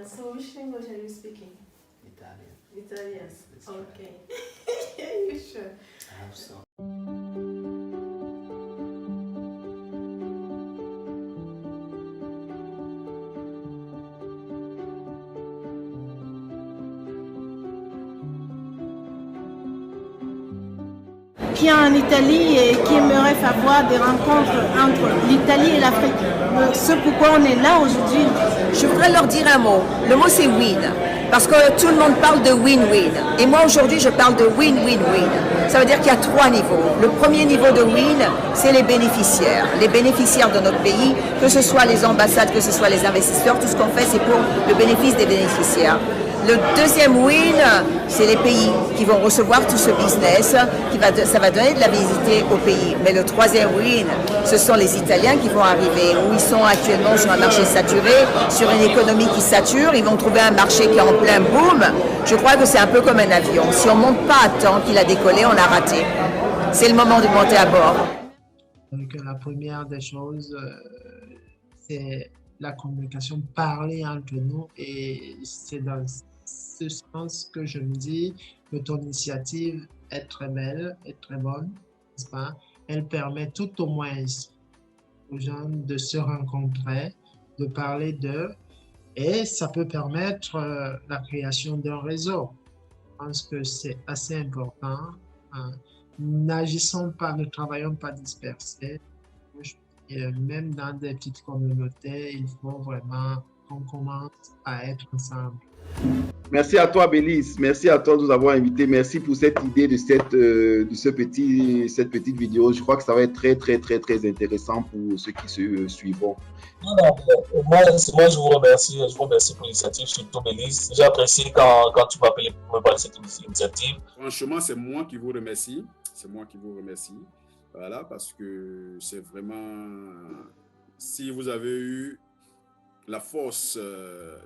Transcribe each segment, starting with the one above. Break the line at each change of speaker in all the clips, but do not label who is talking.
So which language are you speaking?
Italian.
Italian.
That's
Okay. You sure?
I hope so.
Qui est en Italie et qui aimerait avoir des rencontres entre l'Italie et l'Afrique. C'est pourquoi on est là aujourd'hui.
Je voudrais leur dire un mot. Le mot c'est win. Parce que tout le monde parle de win-win. Et moi aujourd'hui je parle de win-win-win. Ça veut dire qu'il y a 3 niveaux. Le premier niveau de win, c'est les bénéficiaires. Les bénéficiaires de notre pays, que ce soit les ambassades, que ce soit les investisseurs, tout ce qu'on fait c'est pour le bénéfice des bénéficiaires. Le deuxième win, c'est les pays qui vont recevoir tout ce business, ça va donner de la visibilité au pays. Mais le troisième win, ce sont les Italiens qui vont arriver, où ils sont actuellement sur un marché saturé, sur une économie qui sature, ils vont trouver un marché qui est en plein boom. Je crois que c'est un peu comme un avion. Si on ne monte pas à temps qu'il a décollé, on a raté. C'est le moment de monter à bord.
Donc, la première des choses, c'est la communication, parler entre nous, et c'est dans ce sens que je me dis que ton initiative est très belle, est très bonne, n'est-ce pas? Elle permet tout au moins aux gens de se rencontrer, de parler d'eux, et ça peut permettre la création d'un réseau. Je pense que c'est assez important. N'agissons pas, ne travaillons pas dispersés. Même dans des petites communautés, il faut vraiment qu'on commence à être ensemble.
Merci à toi, Bélise. Merci à toi de nous avoir invités. Merci pour cette idée de cette petite vidéo. Je crois que ça va être très, très, très, très intéressant pour ceux qui se suivront.
Moi, je vous remercie. Je vous remercie pour l'initiative, surtout Bélise. J'ai apprécié quand tu m'as appelé pour me parler de cette initiative.
Franchement, c'est moi qui vous remercie. C'est moi qui vous remercie. Voilà, parce que c'est vraiment... Si vous avez eu la force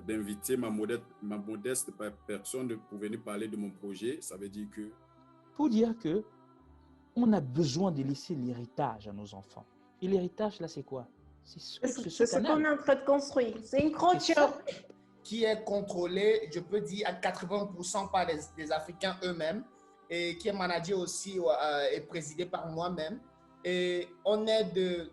d'inviter ma modeste personne pour venir parler de mon projet, ça veut dire que...
Pour dire que on a besoin de laisser l'héritage à nos enfants. Et l'héritage, là, c'est quoi? C'est
ce qu'on est en train de construire. C'est une croce
qui est contrôlée, je peux dire, à 80% par les Africains eux-mêmes, et qui est managé aussi et présidé par moi-même. Et on aide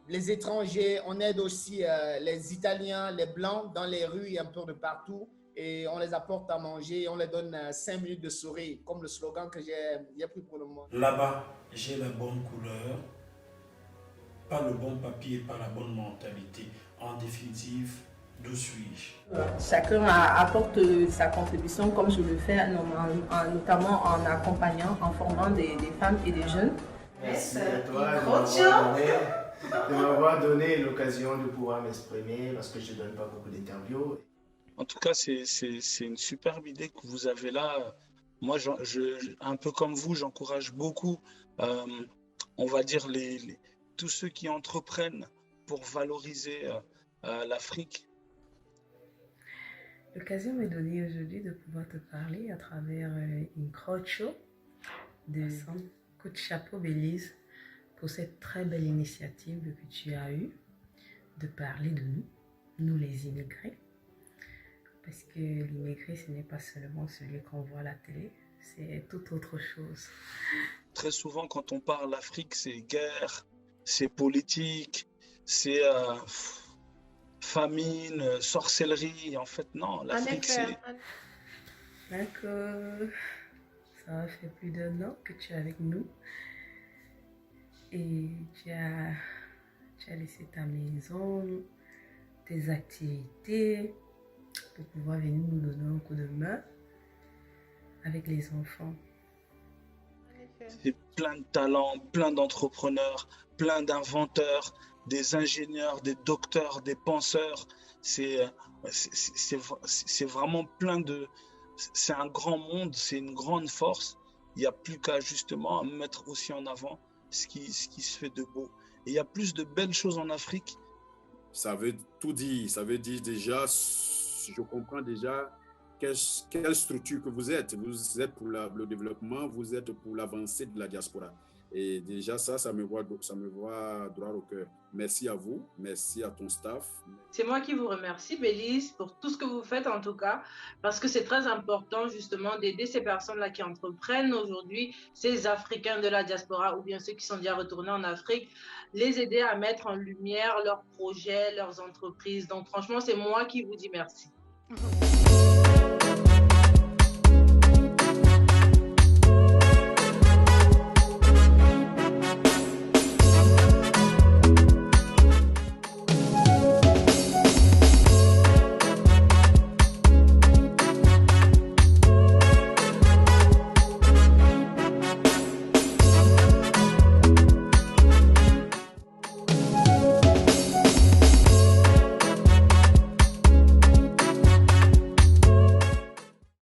les étrangers, on aide aussi les Italiens, les Blancs dans les rues et un peu de partout. Et on les apporte à manger et on les donne 5 minutes de sourire, comme le slogan que j'ai pris pour le moment.
Là-bas, j'ai la bonne couleur, pas le bon papier, pas la bonne mentalité. En définitive, d'où suis-je?
Chacun apporte sa contribution, comme je le fais notamment en accompagnant, en formant des femmes et des jeunes.
Merci à toi de m'avoir donné l'occasion de pouvoir m'exprimer, parce que je ne donne pas beaucoup d'interviews.
En tout cas, c'est une superbe idée que vous avez là. Moi, un peu comme vous, j'encourage beaucoup, on va dire, tous ceux qui entreprennent pour valoriser l'Afrique.
L'occasion m'est donnée aujourd'hui de pouvoir te parler à travers une crocho de coup de chapeau Bélise pour cette très belle initiative que tu as eue de parler de nous les immigrés. Parce que l'immigré, ce n'est pas seulement celui qu'on voit à la télé, c'est toute autre chose.
Très souvent, quand on parle d'Afrique, c'est guerre, c'est politique, c'est famine, sorcellerie. En fait, non, l'Afrique, c'est...
D'accord. Ça fait plus d'1 an que tu es avec nous. Et tu as laissé ta maison, tes activités, pour pouvoir venir nous donner un coup de main avec les enfants.
C'est plein de talents, plein d'entrepreneurs, plein d'inventeurs, des ingénieurs, des docteurs, des penseurs. C'est vraiment plein de... C'est un grand monde, c'est une grande force. Il n'y a plus qu'à justement mettre aussi en avant ce qui se fait de beau. Et il y a plus de belles choses en Afrique.
Ça veut tout dire. Ça veut dire déjà, je comprends déjà quelle structure que vous êtes. Vous êtes pour le développement, vous êtes pour l'avancée de la diaspora. Et déjà, ça me voit droit au cœur. Merci à vous, merci à ton staff.
C'est moi qui vous remercie, Bélise, pour tout ce que vous faites en tout cas, parce que c'est très important justement d'aider ces personnes-là qui entreprennent aujourd'hui, ces Africains de la diaspora ou bien ceux qui sont déjà retournés en Afrique, les aider à mettre en lumière leurs projets, leurs entreprises. Donc franchement, c'est moi qui vous dis merci.